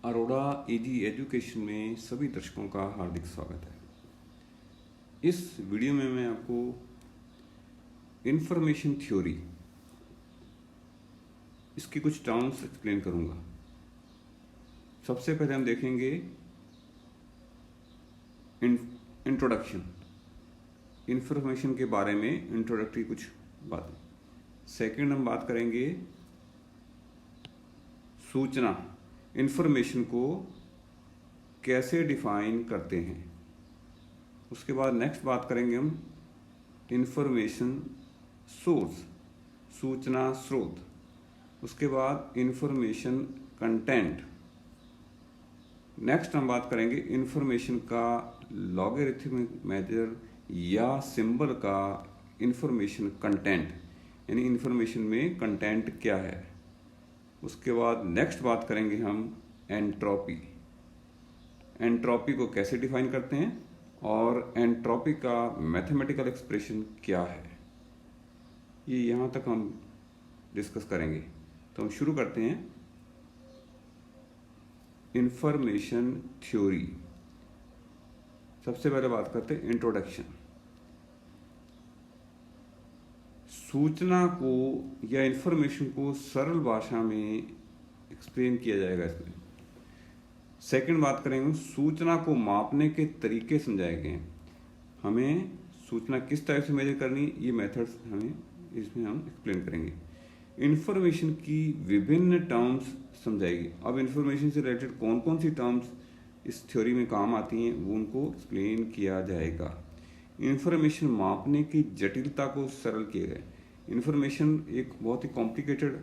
Arora easy education में सभी दर्शकों का हार्दिक स्वागत है। इस वीडियो में मैं आपको इंफॉर्मेशन थ्योरी इसकी कुछ टर्म्स एक्सप्लेन करूंगा। सबसे पहले हम देखेंगे इंट्रोडक्शन, इंफॉर्मेशन के बारे में इंट्रोडक्टरी कुछ बातें। सेकंड हम बात करेंगे सूचना, इंफॉर्मेशन को कैसे डिफाइन करते हैं। उसके बाद नेक्स्ट बात करेंगे हम इंफॉर्मेशन सोर्स, सूचना स्रोत। उसके बाद इंफॉर्मेशन कंटेंट। नेक्स्ट हम बात करेंगे इंफॉर्मेशन का लॉगरिथमिक मेजर या सिंबल का इंफॉर्मेशन कंटेंट, यानी इंफॉर्मेशन में कंटेंट क्या है। उसके बाद नेक्स्ट बात करेंगे हम एंट्रोपी, एंट्रोपी को कैसे डिफाइन करते हैं और एंट्रोपी का मैथमेटिकल एक्सप्रेशन क्या है। ये यहाँ तक हम डिस्कस करेंगे। तो हम शुरू करते हैं इंफॉर्मेशन थ्योरी। सबसे पहले बात करते हैं इंट्रोडक्शन। सूचना को या इंफॉर्मेशन को सरल भाषा में एक्सप्लेन किया जाएगा इसमें। सेकंड बात करेंगे सूचना को मापने के तरीके समझाए गए हैं। हमें सूचना किस टाइप से मेजर करनी, ये मेथड्स हमें इसमें हम एक्सप्लेन करेंगे। इंफॉर्मेशन की विभिन्न टर्म्स समझाएगी। अब इंफॉर्मेशन से रिलेटेड कौन कौन सी टर्म्स इस थ्योरी में काम आती हैं वो उनको एक्सप्लेन किया जाएगा। इंफॉर्मेशन मापने की जटिलता को सरल किया गया। इंफॉर्मेशन एक बहुत ही कॉम्प्लिकेटेड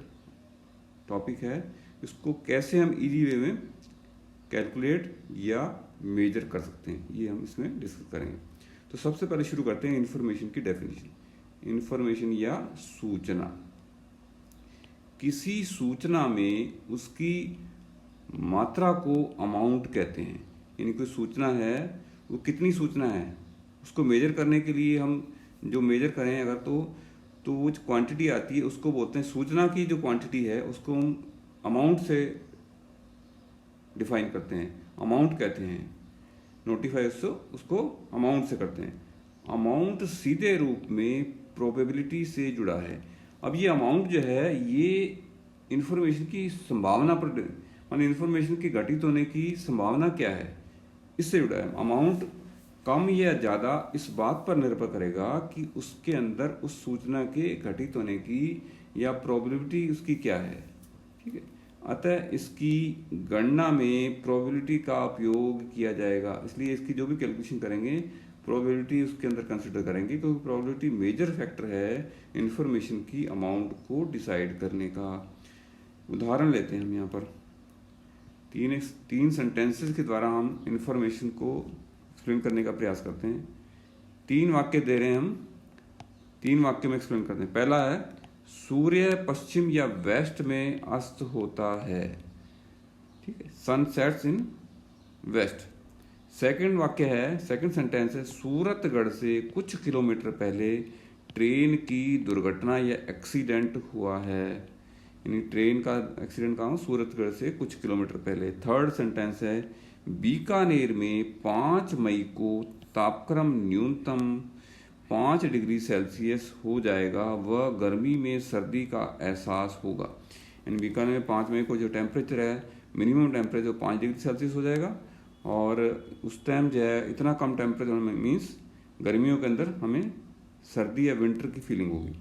टॉपिक है, इसको कैसे हम इजी वे में कैलकुलेट या मेजर कर सकते हैं, ये हम इसमें डिस्कस करेंगे। तो सबसे पहले शुरू करते हैं इंफॉर्मेशन की डेफिनेशन। इंफॉर्मेशन या सूचना, किसी सूचना में उसकी मात्रा को अमाउंट कहते हैं। यानी कोई सूचना है, वो कितनी सूचना है उसको मेजर करने के लिए हम जो मेजर करें अगर तो वो जो क्वांटिटी आती है उसको बोलते हैं, सूचना की जो क्वांटिटी है उसको हम अमाउंट से डिफाइन करते हैं, अमाउंट कहते हैं। नोटिफाई उसको अमाउंट से करते हैं। अमाउंट सीधे रूप में प्रोबेबिलिटी से जुड़ा है। अब ये अमाउंट जो है ये इंफॉर्मेशन की संभावना पर, माने इंफॉर्मेशन के घटित होने की संभावना क्या है, इससे जुड़ा है। अमाउंट कम या ज़्यादा इस बात पर निर्भर करेगा कि उसके अंदर उस सूचना के घटित होने की या प्रोबेबिलिटी उसकी क्या है। ठीक है, अतः इसकी गणना में प्रोबेबिलिटी का उपयोग किया जाएगा। इसलिए इसकी जो भी कैलकुलेशन करेंगे प्रोबेबिलिटी उसके अंदर कंसिडर करेंगे, क्योंकि प्रोबेबिलिटी मेजर फैक्टर है इंफॉर्मेशन की अमाउंट को डिसाइड करने का। उदाहरण लेते हैं हम यहाँ पर तीन सेंटेंसेस के द्वारा हम इंफॉर्मेशन को एक्सप्लेन करने का प्रयास करते हैं। 3 वाक्य दे रहे हैं हम, 3 वाक्य में एक्सप्लेन करते हैं। पहला है सूर्य पश्चिम या वेस्ट में अस्त होता है। ठीक है, sun sets in west. Second वाक्य है, सेकंड सेंटेंस है सूरतगढ़ से कुछ किलोमीटर पहले ट्रेन की दुर्घटना या एक्सीडेंट हुआ है। यानी ट्रेन का एक्सीडेंट कहाँ, सूरतगढ़ से कुछ किलोमीटर पहले। थर्ड सेंटेंस है बीकानेर में 5 मई को तापक्रम न्यूनतम 5 डिग्री सेल्सियस हो जाएगा, वह गर्मी में सर्दी का एहसास होगा। यानी बीकानेर में 5 मई को जो टेम्परेचर है, मिनिमम टेम्परेचर 5 डिग्री सेल्सियस हो जाएगा, और उस टाइम जो है इतना कम टेम्परेचर में मीन्स गर्मियों के अंदर हमें सर्दी या विंटर की फीलिंग होगी।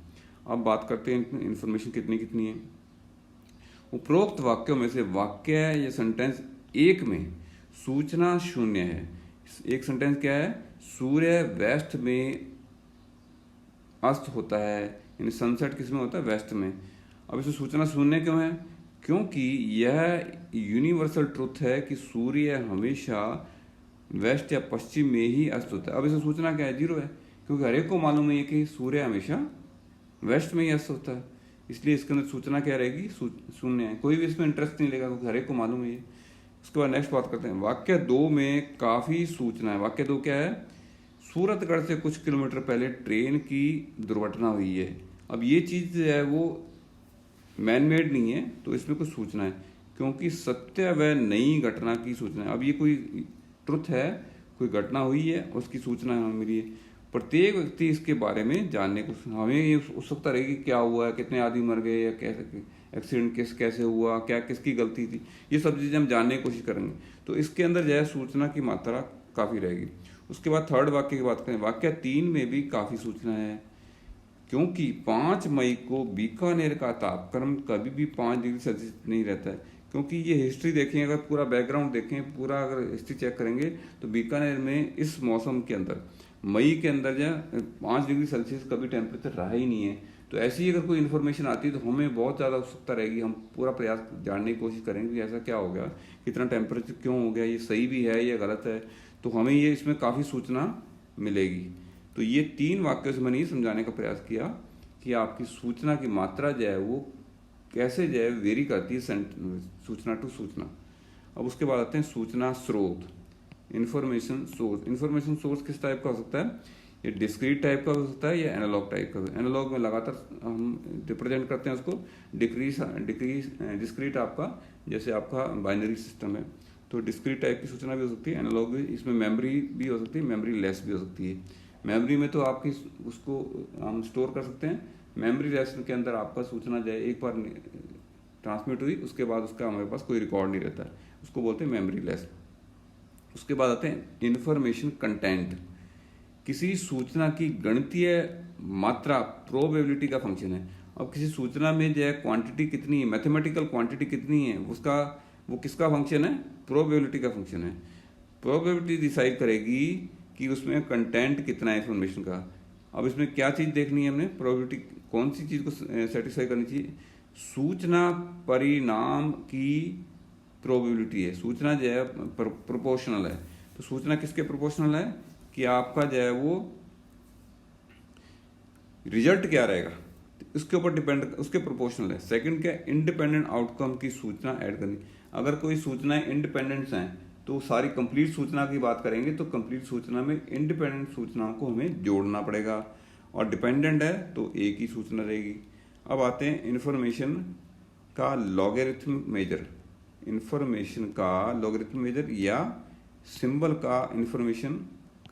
अब बात करते हैं इन्फॉर्मेशन कितनी कितनी है। उपरोक्त वाक्यों में से वाक्य या सेंटेंस 1 में सूचना 0 है। एक सेंटेंस क्या है, सूर्य वेस्ट में अस्त होता है, यानी सनसेट किस में होता है, वेस्ट में। अब इसमें सूचना 0 क्यों है, क्योंकि यह यूनिवर्सल ट्रुथ है कि सूर्य हमेशा वेस्ट या पश्चिम में ही अस्त होता है। अब इसमें सूचना क्या है, 0 है, क्योंकि हर एक को मालूम है कि सूर्य हमेशा वेस्ट में ही अस्त होता है। इसलिए इसके अंदर सूचना क्या रहेगी, 0 है। कोई भी इसमें इंटरेस्ट नहीं लेगा क्योंकि हर एक को मालूम है ये। उसके बाद नेक्स्ट बात करते हैं वाक्य 2 में काफ़ी सूचना है। वाक्य 2 क्या है, सूरतगढ़ से कुछ किलोमीटर पहले ट्रेन की दुर्घटना हुई है। अब ये चीज़ है वो मैन मेड नहीं है, तो इसमें कुछ सूचना है। क्योंकि सत्य व नई घटना की सूचना है। अब ये कोई ट्रुथ है, कोई घटना हुई है, उसकी सूचना हमें मिली है। प्रत्येक व्यक्ति इसके बारे में जानने को, हमें ये उत्सुकता रहेगी क्या हुआ है, कितने आदमी मर गए, या कैसे एक्सीडेंट कैसे हुआ, क्या किसकी गलती थी, ये सब चीज़ें हम जानने की कोशिश करेंगे। तो इसके अंदर जो है सूचना की मात्रा काफ़ी रहेगी। उसके बाद थर्ड वाक्य की बात करें, वाक्य 3 में भी काफ़ी सूचना है, क्योंकि 5 मई को बीकानेर का तापक्रम कभी भी 5 डिग्री सेल्सियस नहीं रहता है। क्योंकि ये हिस्ट्री देखें, अगर पूरा बैकग्राउंड देखें, पूरा अगर हिस्ट्री चेक करेंगे तो बीकानेर में इस मौसम के अंदर मई के अंदर जो 5 डिग्री सेल्सियस कभी टेम्परेचर रहा ही नहीं है। तो ऐसी ही अगर कोई इन्फॉर्मेशन आती है तो हमें बहुत ज़्यादा उत्सुकता रहेगी, हम पूरा प्रयास जानने की कोशिश करेंगे कि ऐसा क्या हो गया, कितना टेम्परेचर क्यों हो गया, ये सही भी है या गलत है। तो हमें ये इसमें काफ़ी सूचना मिलेगी। तो ये 3 वाक्यों से मैंने ये समझाने का प्रयास किया कि आपकी सूचना की मात्रा जो है वो कैसे जो है वेरी करती है सूचना टू सूचना। अब उसके बाद आते हैं सूचना स्रोत, इन्फॉर्मेशन सोर्स। इन्फॉर्मेशन सोर्स किस टाइप का हो सकता है, ये डिस्क्रीट टाइप का हो सकता है या एनालॉग टाइप का। एनालॉग में लगातार हम रिप्रेजेंट करते हैं उसको, डिस्क्रीट आपका जैसे आपका बाइनरी सिस्टम है, तो डिस्क्रीट टाइप की सूचना भी हो सकती है। एनालॉग भी, इसमें मेमोरी भी हो सकती है, मेमोरी लेस भी हो सकती है। मेमोरी में तो आपकी उसको हम स्टोर कर सकते हैं, मेमोरी लेस के अंदर आपका सूचना जो है एक बार ट्रांसमिट हुई, उसके बाद उसका हमारे पास कोई रिकॉर्ड नहीं रहता है, उसको बोलते हैं मेमोरी लेस। उसके बाद आते हैं इन्फॉर्मेशन कंटेंट। किसी सूचना की गणितीय मात्रा प्रोबेबिलिटी का फंक्शन है। अब किसी सूचना में जो है क्वांटिटी कितनी है, मैथमेटिकल क्वांटिटी कितनी है, उसका वो किसका फंक्शन है, प्रोबेबिलिटी का फंक्शन है। प्रोबेबिलिटी डिसाइड करेगी कि उसमें कंटेंट कितना है इन्फॉर्मेशन का। अब इसमें क्या चीज़ देखनी है हमने, प्रोबेबिलिटी कौन सी चीज़ को सेटिस्फाई करनी चाहिए, सूचना परिणाम की प्रोबेबिलिटी है। सूचना जो है प्रोपोर्शनल है, तो सूचना किसके प्रोपोर्शनल है कि आपका जो है वो रिजल्ट क्या रहेगा उसके ऊपर डिपेंड, उसके प्रोपोर्शनल है। सेकंड क्या, इंडिपेंडेंट आउटकम की सूचना ऐड करनी। अगर कोई सूचनाएं इंडिपेंडेंट्स हैं तो सारी कंप्लीट सूचना की बात करेंगे तो कंप्लीट सूचना में इंडिपेंडेंट सूचनाओं को हमें जोड़ना पड़ेगा, और डिपेंडेंट है तो एक ही सूचना रहेगी। अब आते हैं इन्फॉर्मेशन का लॉगरिथम मेजर। इन्फॉर्मेशन का लॉगरिथम मेजर या सिंबल का इन्फॉर्मेशन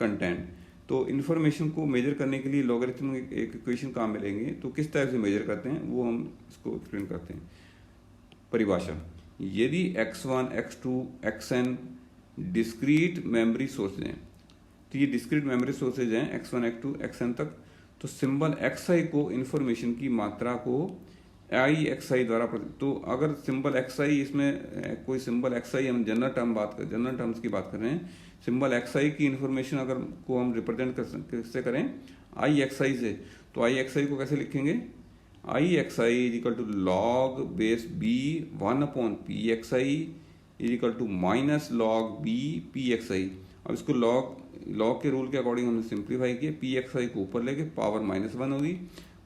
कंटेंट। तो इन्फॉर्मेशन को मेजर करने के लिए लॉगरिथम एक इक्वेशन कहाँ मिलेंगे, तो किस टाइप से मेजर करते हैं वो हम इसको एक्सप्लेन करते हैं। परिभाषा, यदि x1 x2 xn discrete memory sources हैं, तो ये डिस्क्रीट मेमोरी सोर्सेज हैं x1 x2 xn तक, तो सिंबल xi को इन्फॉर्मेशन की मात्रा को IXI द्वारा तो अगर सिंबल XI, इसमें कोई सिंबल XI, हम जनरल टर्म्स की बात कर रहे हैं, सिंबल XI की इन्फॉर्मेशन अगर को हम रिप्रेजेंट कैसे करें IXI से, तो IXI को कैसे लिखेंगे, IXI is equal to log base B 1/PXI is equal to minus log B PXI। अब इसको लॉग के रूल के अकॉर्डिंग हमने सिंप्लीफाई किया, PXI को ऊपर लेके पावर -1 होगी,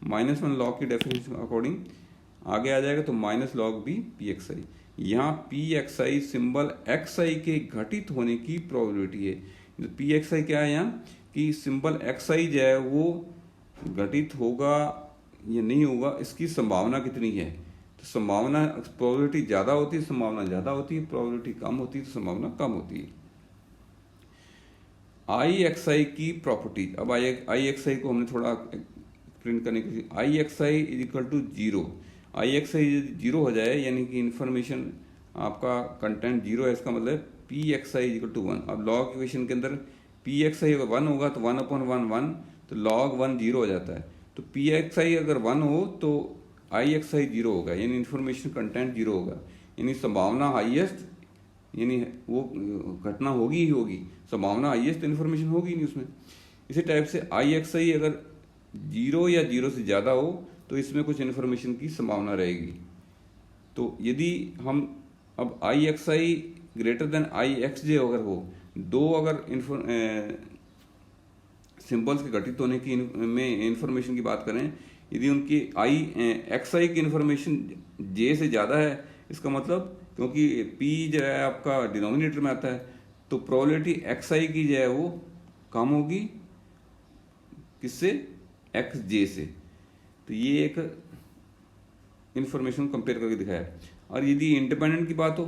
-1 लॉग की डेफिनेशन अकॉर्डिंग आगे आ जाएगा, तो माइनस लॉग B PXI। यहाँ PXI सिंबल XI के घटित होने की प्रोबेबिलिटी है। तो PXI क्या है यहाँ कि सिंबल XI जो है वो घटित होगा या नहीं होगा, इसकी संभावना कितनी है। तो संभावना, प्रोबेबिलिटी ज़्यादा होती है संभावना ज़्यादा होती है, प्रोबेबिलिटी कम होती है तो संभावना कम होती है। IXI की प्रॉपर्टी, अब IXI को हमने थोड़ा प्रिंट करने की, IXI is equal to 0। IXI 0 हो जाए यानी कि इन्फॉर्मेशन आपका कंटेंट 0 है, इसका मतलब PXI इज इक्वल टू 1। अब लॉग इक्वेशन के अंदर PXI अगर 1 होगा तो 1/1 तो log 1 0 हो जाता है। तो PXI अगर 1 हो तो IXI 0 होगा, यानी इन्फॉर्मेशन कंटेंट 0 होगा, यानी संभावना हाईएस्ट, यानी वो घटना होगी ही होगी, संभावना हाईएस्ट इन्फॉर्मेशन होगी नहीं उसमें। इसी टाइप से IXI अगर 0 या 0 से ज़्यादा हो तो इसमें कुछ इन्फॉर्मेशन की संभावना रहेगी। तो यदि हम अब IXI ग्रेटर देन IXJ अगर हो, दो अगर सिंबल्स के घटित होने की में इंफॉर्मेशन की बात करें, यदि उनकी XI की इंफॉर्मेशन J से ज़्यादा है, इसका मतलब क्योंकि P जो है आपका डिनोमिनेटर में आता है, तो प्रोबेबिलिटी XI की जो है वो कम होगी, किससे, XJ से। तो ये एक इंफॉर्मेशन कंपेयर करके दिखाया है। और यदि इंडिपेंडेंट की बात हो,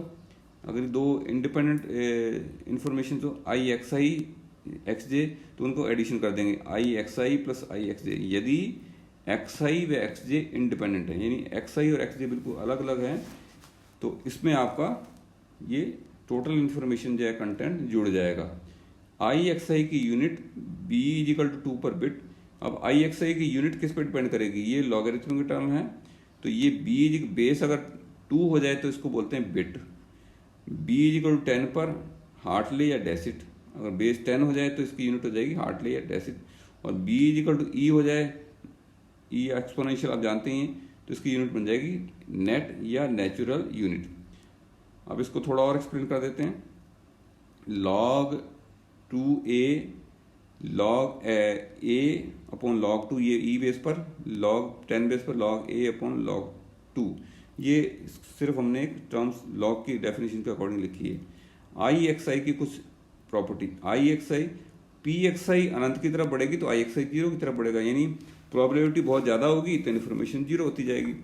अगर दो इंडिपेंडेंट इंफॉर्मेशन हो आई एक्स आई एक्स जे, तो उनको एडिशन कर देंगे आई एक्स आई प्लस आई एक्स जे। यदि एक्स आई व एक्स जे इंडिपेंडेंट है, यानी एक्स आई और एक्स जे बिल्कुल अलग अलग हैं, तो इसमें आपका ये टोटल इन्फॉर्मेशन जो है कंटेंट जुड़ जाएगा। आई एक्स आई की यूनिट बी इजिकल टू 2 पर बिट। अब आई एक्स आई की यूनिट किस पर डिपेंड करेगी, ये लॉगरिथमिक टर्म है, तो ये बी बेस अगर 2 हो जाए तो इसको बोलते हैं बिट। बी इजिकल टू 10 पर हार्टले या डेसिट, अगर बेस 10 हो जाए तो इसकी यूनिट हो जाएगी हार्टले या डेसिट। और बी इजिकल टू ई हो जाए, ई एक्सपोनेंशियल आप जानते हैं, तो इसकी यूनिट बन जाएगी नेट या नेचुरल यूनिट। अब इसको थोड़ा और एक्सप्लेन कर देते हैं। log 2a log a upon log 2, ये ई बेस पर, log 10 बेस पर log a अपॉन log 2, ये सिर्फ हमने एक टर्म्स log की डेफिनेशन के अकॉर्डिंग लिखी है। आई एक्स आई की कुछ property, I X I P X I अनंत की तरफ बढ़ेगी तो आई एक्स आई 0 की तरफ बढ़ेगा, यानी प्रोबेबिलिटी बहुत ज़्यादा होगी तो इन्फॉर्मेशन 0 होती जाएगी।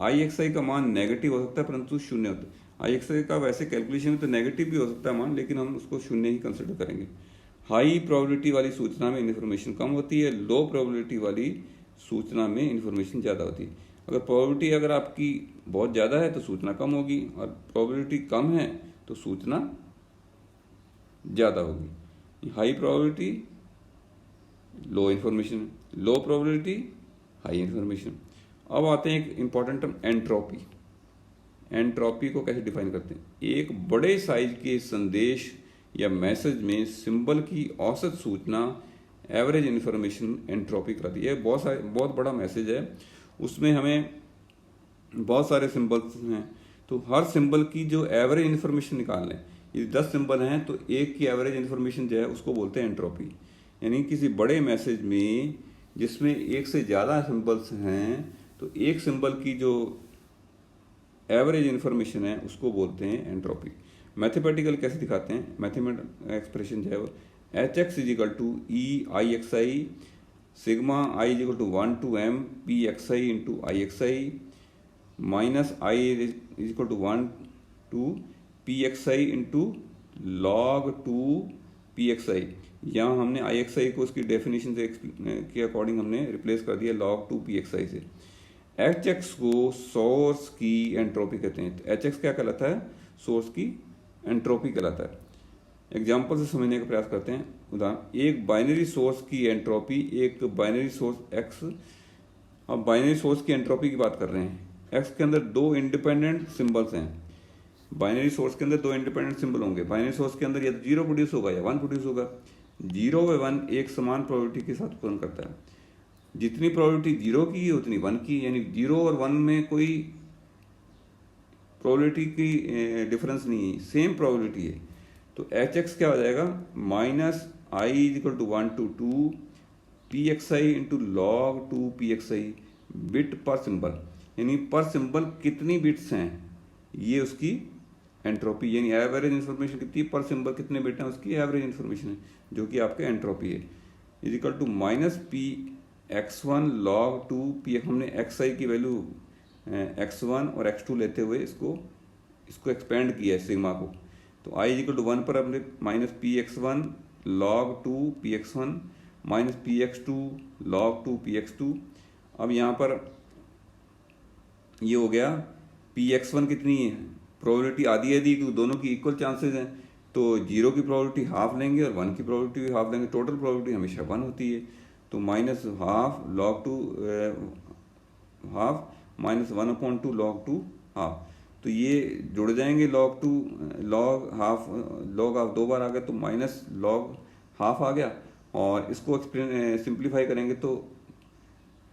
आई एक्स आई का मान नेगेटिव हो सकता है परंतु शून्य होता है। आई एक्स आई का वैसे कैलकुलेशन में तो नेगेटिव भी हो सकता है मान, लेकिन हम उसको शून्य ही कंसिडर करेंगे। हाई प्रोबेबिलिटी वाली सूचना में इन्फॉर्मेशन कम होती है, लो प्रोबेबिलिटी वाली सूचना में इन्फॉर्मेशन ज़्यादा होती है। अगर प्रोबेबिलिटी अगर आपकी बहुत ज़्यादा है तो सूचना कम होगी, और प्रोबेबिलिटी कम है तो सूचना ज़्यादा होगी। High probability low information, low probability high information. अब आते हैं एक इंपॉर्टेंट टर्म एंट्रोपी। एंट्रोपी को कैसे डिफाइन करते हैं, एक बड़े साइज के संदेश या मैसेज में सिंबल की औसत सूचना एवरेज इन्फॉर्मेशन एंट्रोपी कहलाती है। बहुत बड़ा मैसेज है, उसमें हमें बहुत सारे सिंबल्स हैं, तो हर सिंबल की जो एवरेज इन्फॉर्मेशन निकाल लें। यदि 10 सिंबल हैं तो एक की एवरेज इन्फॉर्मेशन जो है उसको बोलते हैं एंट्रोपी। यानी किसी बड़े मैसेज में जिसमें एक से ज़्यादा सिंबल्स हैं तो एक सिंबल की जो एवरेज इन्फॉर्मेशन है उसको बोलते हैं एंट्रोपी। मैथमेटिकल कैसे दिखाते हैं, मैथमेटिकल एक्सप्रेशन जो है वो H X equal to E I X I sigma I is equal to 1 to m P X I into I X I minus I is equal to 1 to P X I into log 2 P X I. यहाँ हमने आई X आई को उसकी definition से के according हमने replace कर दिया log 2 P X आई से। एच एक्स को सोर्स की एंट्रोपी कहते हैं। तो एच एक्स क्या कहलाता है, सोर्स की एंट्रोपी कहलाता है। एग्जाम्पल से समझने का प्रयास करते हैं। उदाहरण, एक बाइनरी सोर्स की एंट्रोपी, एक बाइनरी सोर्स एक्स। अब बाइनरी सोर्स की एंट्रोपी की बात कर रहे हैं। एक्स के अंदर 2 इंडिपेंडेंट सिंबल्स हैं। बाइनरी सोर्स के अंदर 2 इंडिपेंडेंट सिंबल होंगे। बाइनरी सोर्स के अंदर या 0 प्रोड्यूस होगा या 1 प्रोड्यूस होगा। 0 व 1 एक समान प्रोबेबिलिटी के साथ उत्पन्न करता है। जितनी प्रोबेबिलिटी 0 की है उतनी 1 की, यानी 0 और 1 में कोई प्रोबेबिलिटी की डिफरेंस नहीं है, सेम प्रोबेबिलिटी है। तो एच एक्स क्या हो जाएगा, minus I is equal to 1 to 2 P X I into log 2 P X I bit per symbol. यानी पर सिंबल कितनी बिट्स हैं ये उसकी एंट्रोपी, यानी एवरेज इन्फॉर्मेशन कितनी पर सिंबल कितने बिट हैं उसकी एवरेज इन्फॉर्मेशन है, जो कि आपके एंट्रोपी है। Is equal to minus P x1 log 2 P, हमने xi की वैल्यू x1 और x2 लेते हुए इसको एक्सपेंड किया है सिग्मा को। तो i इजिकल टू 1 पर हमने minus P x1 log 2 P x1 minus P x2 log 2 P x2। अब यहाँ पर ये हो गया पी x1 कितनी है, प्रोबेबिलिटी आधी आधी, दोनों की इक्वल चांसेस हैं, तो 0 की प्रोबेबिलिटी हाफ लेंगे और 1 की प्रोबेबिलिटी भी हाफ लेंगे। टोटल प्रोबेबिलिटी हमेशा 1 होती है, तो minus half log 2 half minus 1/2 log 2 half. तो ये जुड़ जाएंगे log हाफ 2 बार आ गया तो माइनस log हाफ आ गया, और इसको सिंप्लीफाई करेंगे तो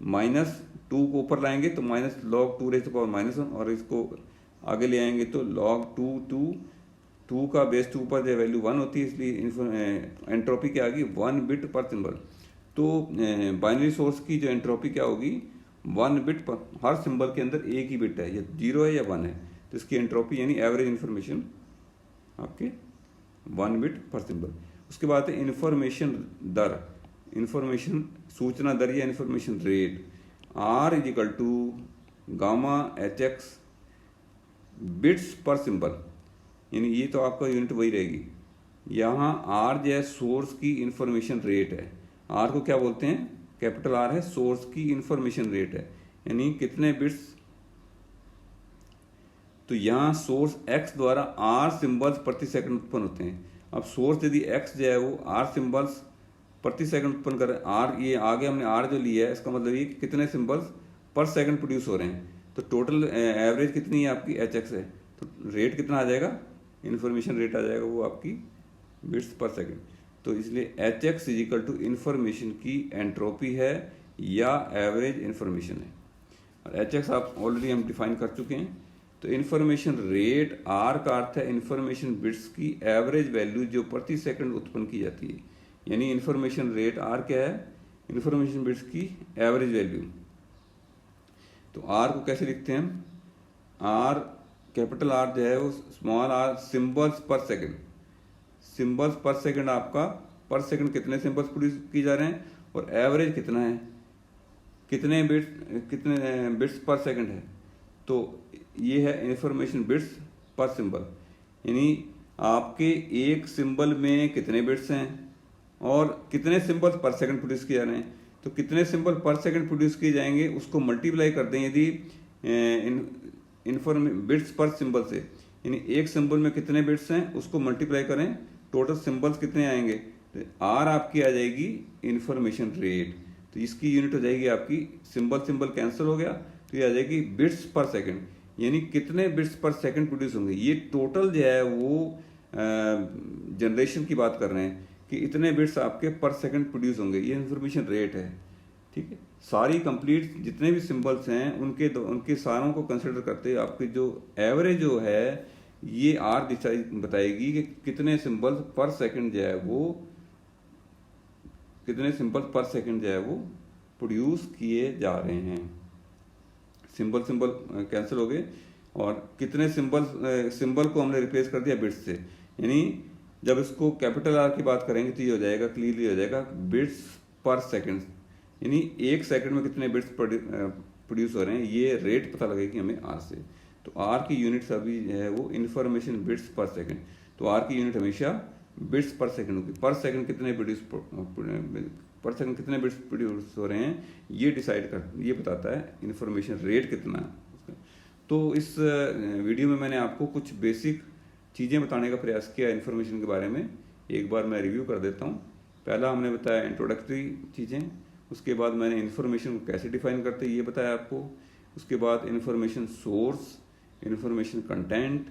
-2 को ऊपर लाएंगे तो minus log 2 raise to power -1, और इसको आगे ले आएंगे तो log 2 का बेस 2 पर जो वैल्यू 1 होती है, इसलिए एंट्रोपी क्या आ गई 1 बिट पर सिंबल। तो बाइनरी सोर्स की जो एंट्रोपी क्या होगी 1 बिट पर, हर सिंबल के अंदर एक ही बिट है, या 0 है या 1 है, तो इसकी एंट्रोपी यानी एवरेज इन्फॉर्मेशन आपके 1 बिट पर सिंबल। उसके बाद है इन्फॉर्मेशन दर, इन्फॉर्मेशन सूचना दर या information rate. R is equal to gamma H X bits per symbol, यानी ये तो आपका यूनिट वही रहेगी। यहाँ आर जो है सोर्स की इंफॉर्मेशन रेट है, आर को क्या बोलते हैं, कैपिटल आर है सोर्स की इंफॉर्मेशन रेट है, यानी कितने बिट्स। तो यहाँ सोर्स x द्वारा r सिंबल्स प्रति सेकंड उत्पन्न होते हैं। अब सोर्स यदि x जो है वो r सिंबल्स प्रति सेकंड उत्पन्न कर रहे हैं, r ये आगे हमने r जो लिया है इसका मतलब ये कि कितने सिंबल्स पर सेकंड प्रोड्यूस हो रहे हैं। तो टोटल एवरेज कितनी है आपकी hx है, तो रेट कितना आ जाएगा, इन्फॉर्मेशन रेट आ जाएगा वो आपकी बिट्स पर सेकंड। तो इसलिए hx is equal to information की एंट्रोपी है या एवरेज इन्फॉर्मेशन है। और hx आप ऑलरेडी हम डिफाइन कर चुके हैं। तो इन्फॉर्मेशन रेट आर का अर्थ है इन्फॉर्मेशन बिट्स की एवरेज वैल्यू जो प्रति सेकंड उत्पन्न की जाती है, यानी इन्फॉर्मेशन रेट आर क्या है, इन्फॉर्मेशन बिट्स की एवरेज वैल्यू। तो आर को कैसे लिखते हैं हम, आर कैपिटल आर जो है वो स्मॉल आर सिंबल्स पर सेकंड, सिंबल्स पर सेकंड आपका पर सेकंड कितने सिंबल्स प्रोड्यूस किए जा रहे हैं और एवरेज कितना है, कितने बिट्स पर सेकंड है। तो ये है इंफॉर्मेशन बिट्स पर सिंबल, यानी आपके एक सिंबल में कितने बिट्स हैं और कितने सिंबल्स पर सेकंड प्रोड्यूस किए जा रहे हैं। तो कितने सिंबल पर सेकंड प्रोड्यूस किए जाएंगे उसको मल्टीप्लाई कर दें यदि बिट्स पर सिंबल से, यानी एक सिंबल में कितने बिट्स हैं उसको मल्टीप्लाई करें, टोटल सिंबल्स कितने आएंगे। तो आर आपकी आ जाएगी इंफॉर्मेशन रेट, तो इसकी यूनिट हो जाएगी आपकी, सिंबल सिंबल कैंसिल हो गया तो ये आ जाएगी बिट्स पर सेकंड, यानी कितने बिट्स पर सेकंड प्रोड्यूस होंगे। ये टोटल जो है वो जनरेशन की बात कर रहे हैं कि इतने बिट्स आपके पर सेकंड प्रोड्यूस होंगे, ये इन्फॉर्मेशन रेट है। ठीक है, सारी कंप्लीट जितने भी सिंबल्स हैं उनके सारों को कंसिडर करते हुए आपकी जो एवरेज जो है ये आर बताएगी कि कितने सिंबल्स पर सेकंड जो है वो, कितने सिंबल पर सेकंड जो है वो प्रोड्यूस किए जा रहे हैं। सिंबल सिंबल कैंसिल हो गए और कितने सिंबल को हमने रिप्लेस कर दिया बिट्स से, यानी जब इसको कैपिटल आर की बात करेंगे तो ये हो जाएगा, क्लियरली हो जाएगा बिट्स पर सेकंड, यानी एक सेकंड में कितने बिट्स प्रोड्यूस हो रहे हैं, ये रेट पता लगेगी हमें आर से। तो आर की यूनिट अभी है वो इन्फॉर्मेशन बिट्स पर सेकंड, तो आर की यूनिट हमेशा बिट्स पर सेकंड होगी। पर सेकंड कितने बिट्स प्रोड्यूस हो रहे हैं ये ये बताता है इन्फॉर्मेशन रेट कितना है। तो इस वीडियो में मैंने आपको कुछ बेसिक चीज़ें बताने का प्रयास किया इन्फॉर्मेशन के बारे में। एक बार मैं रिव्यू कर देता हूँ। पहला हमने बताया इंट्रोडक्टरी चीज़ें, उसके बाद मैंने इन्फॉर्मेशन को कैसे डिफाइन करते हैं ये बताया आपको, उसके बाद information source, information content,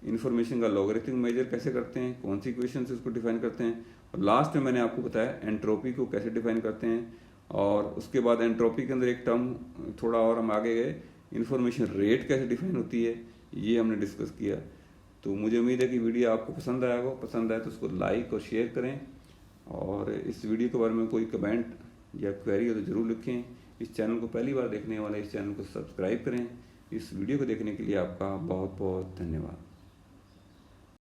information का लॉगरिथम मेजर कैसे करते हैं, कौन सी इक्वेशन से उसको डिफाइन करते हैं, और लास्ट में मैंने आपको बताया एंट्रोपी को कैसे डिफाइन करते हैं। और उसके बाद एंट्रोपी के अंदर एक टर्म थोड़ा और हम आगे गए, इन्फॉर्मेशन रेट कैसे डिफाइन होती है ये हमने डिस्कस किया। तो मुझे उम्मीद है कि वीडियो आपको पसंद आया होगा, पसंद आए तो उसको लाइक और शेयर करें, और इस वीडियो के बारे में कोई कमेंट या क्वेरी हो तो ज़रूर लिखें। इस चैनल को पहली बार देखने वाले इस चैनल को सब्सक्राइब करें। इस वीडियो को देखने के लिए आपका बहुत बहुत धन्यवाद।